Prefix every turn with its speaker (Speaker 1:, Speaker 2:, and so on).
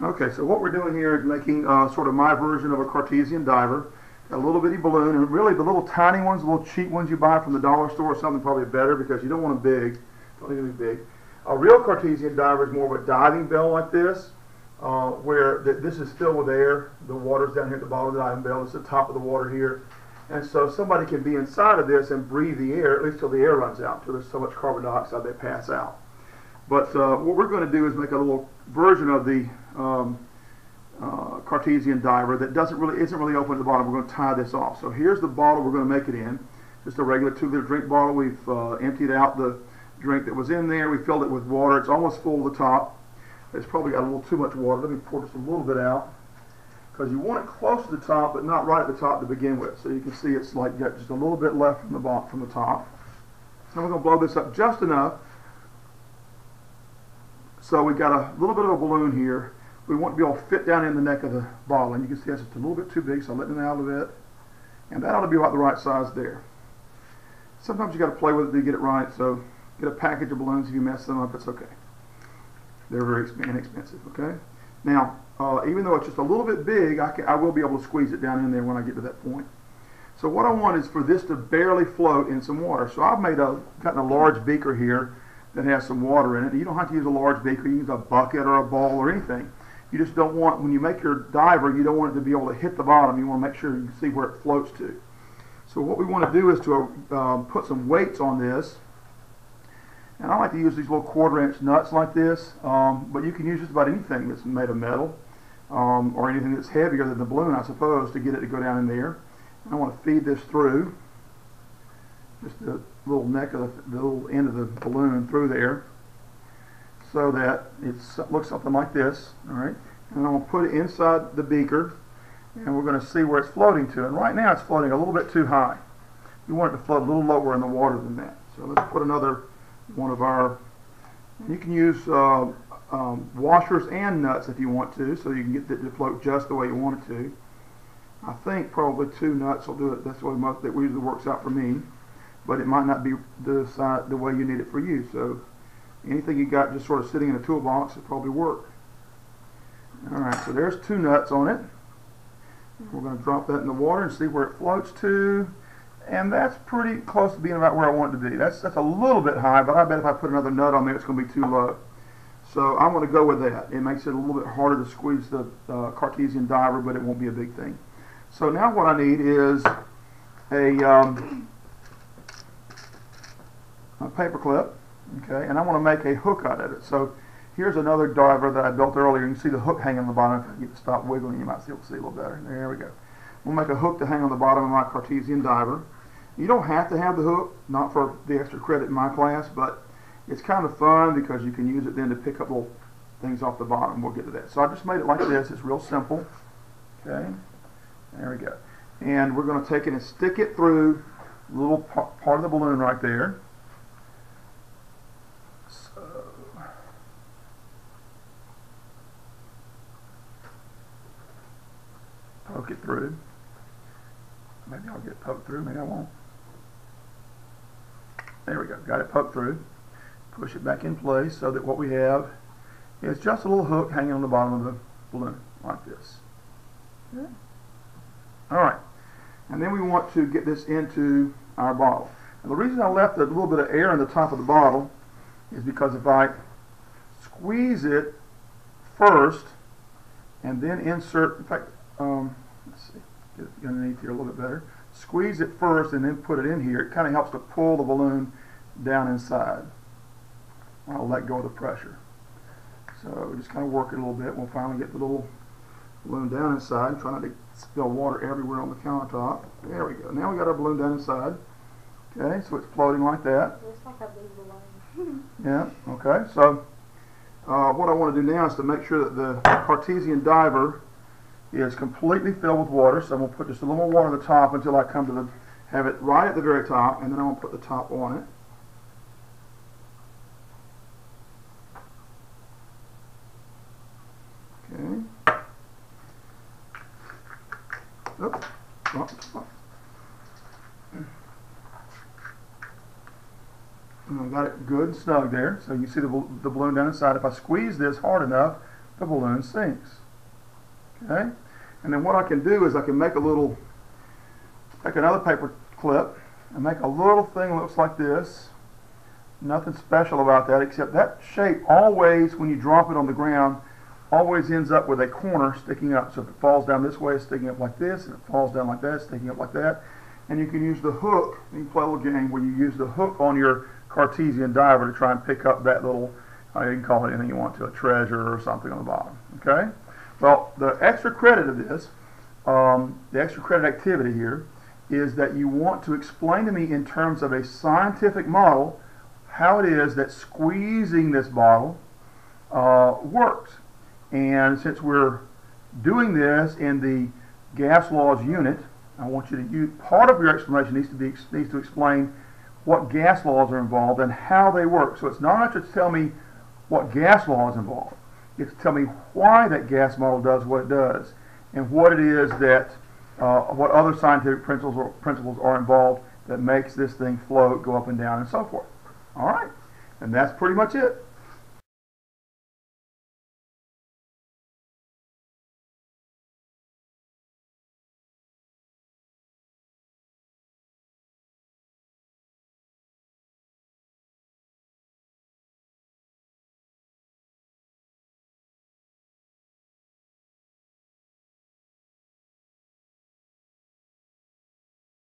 Speaker 1: Okay, so what we're doing here is making sort of my version of a Cartesian diver. A little bitty balloon, and really the little tiny ones, the little cheap ones you buy from the dollar store or something, probably better because you don't want them big. Don't need them big. A real Cartesian diver is more of a diving bell like this, where this is filled with air. The water's down here at the bottom of the diving bell. It's the top of the water here. And so somebody can be inside of this and breathe the air, at least till the air runs out, till there's so much carbon dioxide they pass out. But what we're going to do is make a little version of the Cartesian diver that isn't really open at the bottom. We're going to tie this off. So here's the bottle we're going to make it in. Just a regular 2-liter drink bottle. We've emptied out the drink that was in there. We filled it with water. It's almost full to the top. It's probably got a little too much water. Let me pour just a little bit out, because you want it close to the top, but not right at the top to begin with. So you can see it's like got just a little bit left from the bottom, from the top. And we're going to blow this up just enough. So we've got a little bit of a balloon here. We want to be able to fit down in the neck of the bottle, and you can see that's just a little bit too big, so I'm letting it out a bit. And that ought to be about the right size there. Sometimes you got to play with it to get it right, so get a package of balloons. If you mess them up, it's okay. They're very inexpensive, okay? Now, even though it's just a little bit big, I will be able to squeeze it down in there when I get to that point. So what I want is for this to barely float in some water. So I've gotten a large beaker here that has some water in it. You don't have to use a large beaker. You can use a bucket or a bowl or anything. You just don't want, when you make your diver, you don't want it to be able to hit the bottom. You want to make sure you see where it floats to. So what we want to do is to put some weights on this. And I like to use these little 1/4-inch nuts like this, but you can use just about anything that's made of metal, or anything that's heavier than the balloon, I suppose, to get it to go down in there. And I want to feed this through, just the little neck of the little end of the balloon through there, so that it looks something like this. All right, and I'm going to put it inside the beaker, and we're going to see where it's floating to. And right now it's floating a little bit too high. You want it to float a little lower in the water than that. So let's put another one of our, you can use washers and nuts if you want to, so you can get it to float just the way you want it to. I think probably 2 nuts will do it. That's the way that usually works out for me, but it might not be the way you need it for you. So anything you got just sort of sitting in a toolbox will probably work. Alright, so there's 2 nuts on it. We're going to drop that in the water and see where it floats to. And that's pretty close to being about where I want it to be. That's a little bit high, but I bet if I put another nut on there, it's going to be too low. So I'm going to go with that. It makes it a little bit harder to squeeze the Cartesian diver, but it won't be a big thing. So now what I need is a paper clip, okay, and I want to make a hook out of it. So here's another diver that I built earlier. You can see the hook hanging on the bottom. If I get to stop wiggling, you might see a little better. There we go. We'll make a hook to hang on the bottom of my Cartesian diver. You don't have to have the hook, not for the extra credit in my class, but it's kind of fun because you can use it then to pick up little things off the bottom. We'll get to that. So I just made it like this. It's real simple. Okay, there we go. And we're going to take it and stick it through a little part of the balloon right there. So poke it through. Maybe I'll get it poked through, maybe I won't. There we go, got it poked through. Push it back in place so that what we have is just a little hook hanging on the bottom of the balloon, like this. Okay. Alright, and then we want to get this into our bottle. And the reason I left a little bit of air in the top of the bottle is because if I squeeze it first and then insert, in fact, let's see, get it underneath here a little bit better. Squeeze it first and then put it in here. It kind of helps to pull the balloon down inside. I'll let go of the pressure. So just kind of work it a little bit. We'll finally get the little balloon down inside. Try not to spill water everywhere on the countertop. There we go. Now we got our balloon down inside. Okay, so it's floating like that.
Speaker 2: Looks like a big balloon.
Speaker 1: Yeah, okay. So what I want to do now is to make sure that the Cartesian diver is completely filled with water. So I'm going to put just a little more water on the top until I come to have it right at the very top, and then I'm going to put the top on it. Okay. Oops. And I got it good and snug there. So you see the balloon down inside. If I squeeze this hard enough, the balloon sinks. Okay? And then what I can do is I can make another paper clip and make a little thing that looks like this. Nothing special about that, except that shape always, when you drop it on the ground, always ends up with a corner sticking up. So if it falls down this way, it's sticking up like this, and if it falls down like that, it's sticking up like that. And you can use the hook, you can play a little game where you use the hook on your Cartesian diver to try and pick up that little, you can call it anything you want to, a treasure or something on the bottom. Okay? Well, the extra credit of this, the extra credit activity here, is that you want to explain to me in terms of a scientific model how it is that squeezing this bottle works. And since we're doing this in the gas laws unit, I want you to use, part of your explanation needs to explain what gas laws are involved and how they work. So it's not enough to tell me what gas law is involved. It's to tell me why that gas model does what it does and what it is that, what other scientific principles are involved that makes this thing float, go up and down, and so forth. All right, and that's pretty much it.